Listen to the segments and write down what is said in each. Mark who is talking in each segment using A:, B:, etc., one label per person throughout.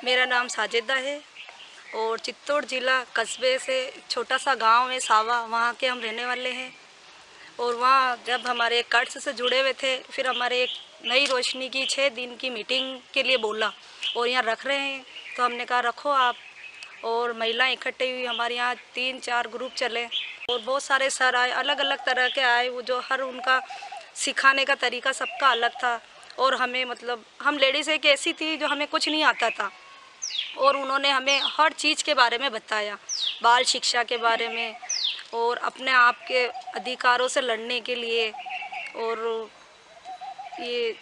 A: मेरा नाम साजिदा है और चित्तौड़ जिला कस्बे से छोटा सा गांव है सावा, वहाँ के हम रहने वाले हैं। और वहाँ जब हमारे कर्ज से जुड़े हुए थे, फिर हमारे एक नई रोशनी की 6 दिन की मीटिंग के लिए बोला और यहाँ रख रहे हैं, तो हमने कहा रखो आप। और महिलाएं इकट्ठी हुई, हमारे यहाँ 3-4 ग्रुप चले और बहुत सारे सर आए, अलग अलग तरह के आए, वो जो हर उनका सिखाने का तरीका सबका अलग था। और हमें मतलब हम लेडीज़ एक ऐसी थी जो हमें कुछ नहीं आता था और उन्होंने हमें हर चीज़ के बारे में बताया, बाल शिक्षा के बारे में और अपने आप के अधिकारों से लड़ने के लिए, और ये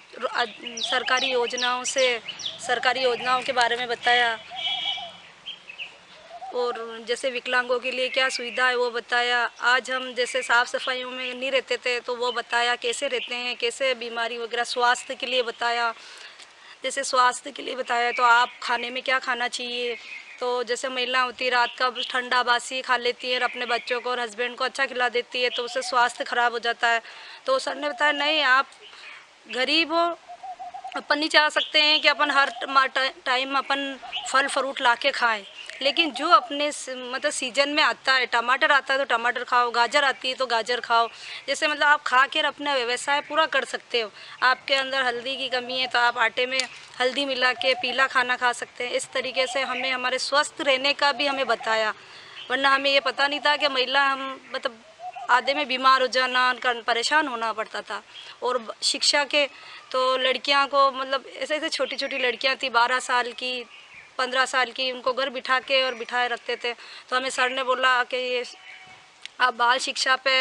A: सरकारी योजनाओं के बारे में बताया, और जैसे विकलांगों के लिए क्या सुविधा है वो बताया। आज हम जैसे साफ़ सफाइयों में नहीं रहते थे तो वो बताया कैसे रहते हैं, कैसे बीमारी वगैरह, स्वास्थ्य के लिए बताया। जैसे स्वास्थ्य के लिए बताया तो आप खाने में क्या खाना चाहिए, तो जैसे महिला होती है रात का ठंडा बासी खा लेती है और अपने बच्चों को और हस्बैंड को अच्छा खिला देती है, तो उससे स्वास्थ्य ख़राब हो जाता है। तो सर ने बताया नहीं, आप गरीब हो, अपन नहीं चाह सकते हैं कि अपन हर टाइम अपन फल फ्रूट ला के खाएँ, लेकिन जो अपने मतलब सीजन में आता है, टमाटर आता है तो टमाटर खाओ, गाजर आती है तो गाजर खाओ। जैसे मतलब आप खा कर अपना व्यवसाय पूरा कर सकते हो। आपके अंदर हल्दी की कमी है तो आप आटे में हल्दी मिला के पीला खाना खा सकते हैं। इस तरीके से हमें हमारे स्वस्थ रहने का भी हमें बताया, वरना हमें ये पता नहीं था कि महिला हम मतलब आधे में बीमार हो जाना, परेशान होना पड़ता था। और शिक्षा के तो लड़कियां को मतलब ऐसे ऐसे छोटी छोटी लड़कियां थी 12 साल की, 15 साल की, उनको घर बिठा के और बिठाए रखते थे। तो हमें सर ने बोला कि ये आप बाल शिक्षा पे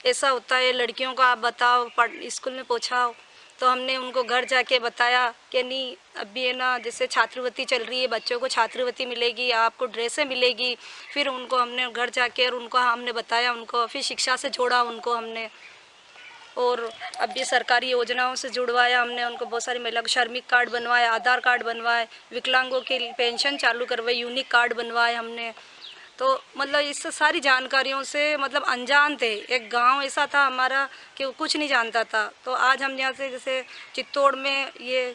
A: ऐसा होता है, लड़कियों को आप बताओ, स्कूल में पहुँचाओ। तो हमने उनको घर जाके बताया कि नहीं, अभी है ना, जैसे छात्रवृत्ति चल रही है, बच्चों को छात्रवृत्ति मिलेगी, आपको ड्रेसें मिलेगी। फिर उनको हमने घर जाके और उनको हमने बताया, उनको फिर शिक्षा से जोड़ा उनको हमने। और अभी सरकारी योजनाओं से जुड़वाया हमने उनको, बहुत सारी महिला को श्रमिक कार्ड बनवाए, आधार कार्ड बनवाए, विकलांगों की पेंशन चालू करवाई, यूनिक कार्ड बनवाए हमने। तो मतलब इस सारी जानकारियों से मतलब अनजान थे, एक गांव ऐसा था हमारा कि वो कुछ नहीं जानता था। तो आज हम यहाँ से जैसे चित्तौड़ में ये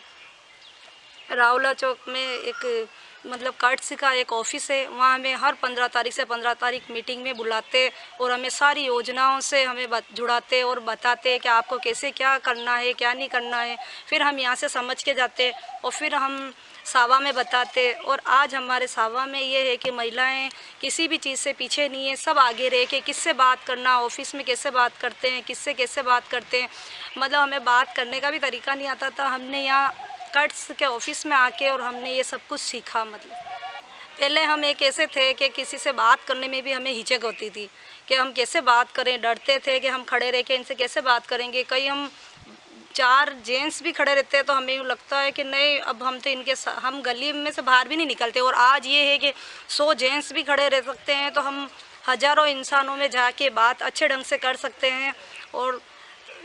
A: रावला चौक में एक मतलब कर्ट्स का एक ऑफिस है, वहाँ हमें हर 15 तारीख से 15 तारीख मीटिंग में बुलाते और हमें सारी योजनाओं से हमें जुड़ाते और बताते कि आपको कैसे क्या करना है, क्या नहीं करना है। फिर हम यहाँ से समझ के जाते और फिर हम सावा में बताते। और आज हमारे सावा में ये है कि महिलाएं किसी भी चीज़ से पीछे नहीं है, सब आगे रह के किससे बात करना, ऑफिस में कैसे बात करते हैं, किससे कैसे बात करते हैं, मतलब हमें बात करने का भी तरीका नहीं आता था। हमने यहाँ कर्ट्स के ऑफिस में आके और हमने ये सब कुछ सीखा। मतलब पहले हम एक ऐसे थे कि किसी से बात करने में भी हमें हिचक होती थी कि हम कैसे बात करें, डरते थे कि हम खड़े रह के इनसे कैसे बात करेंगे। कई हम 4 जेंट्स भी खड़े रहते हैं तो हमें यूँ लगता है कि नहीं, अब हम तो इनके हम गली में से बाहर भी नहीं निकलते। और आज ये है कि 100 जेंट्स भी खड़े रह सकते हैं तो हम हज़ारों इंसानों में जाके बात अच्छे ढंग से कर सकते हैं। और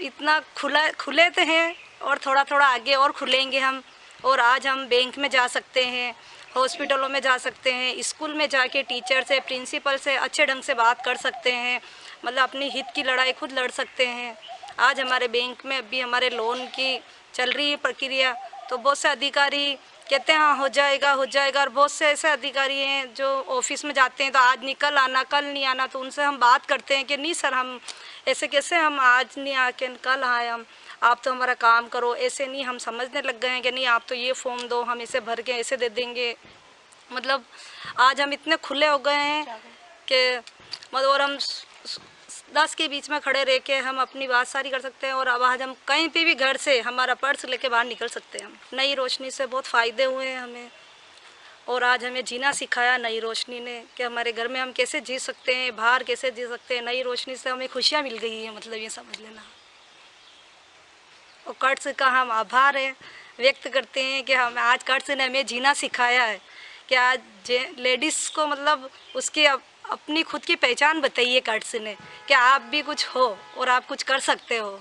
A: इतना खुले तो हैं और थोड़ा थोड़ा आगे और खुलेंगे हम। और आज हम बैंक में जा सकते हैं, हॉस्पिटलों में जा सकते हैं, स्कूल में जाके टीचर से, प्रिंसिपल से अच्छे ढंग से बात कर सकते हैं, मतलब अपनी हित की लड़ाई खुद लड़ सकते हैं। आज हमारे बैंक में अभी हमारे लोन की चल रही है प्रक्रिया, तो बहुत से अधिकारी कहते हैं हाँ हो जाएगा हो जाएगा, और बहुत से ऐसे अधिकारी हैं जो ऑफिस में जाते हैं तो आज नहीं कल आना, कल नहीं आना। तो उनसे हम बात करते हैं कि नहीं सर, हम ऐसे कैसे, हम आज नहीं आके कल आए, हम आप तो हमारा काम करो। ऐसे नहीं, हम समझने लग गए हैं कि नहीं, आप तो ये फॉर्म दो, हम इसे भर के ऐसे दे देंगे। मतलब आज हम इतने खुले हो गए हैं कि मतलब, और हम 10 के बीच में खड़े रह के हम अपनी बात सारी कर सकते हैं। और अब आज हम कहीं पे भी घर से हमारा पर्स लेके बाहर निकल सकते हैं। हम नई रोशनी से बहुत फ़ायदे हुए हैं हमें, और आज हमें जीना सिखाया नई रोशनी ने कि हमारे घर में हम कैसे जी सकते हैं, बाहर कैसे जी सकते हैं। नई रोशनी से हमें खुशियाँ मिल गई हैं, मतलब ये समझ लेना। और कर्ट्स का हम आभार है व्यक्त करते हैं कि हम आज कर्ट्स ने हमें जीना सिखाया है कि आज लेडीज़ को मतलब उसकी अपनी खुद की पहचान बताइए कर्ट्स ने कि आप भी कुछ हो और आप कुछ कर सकते हो।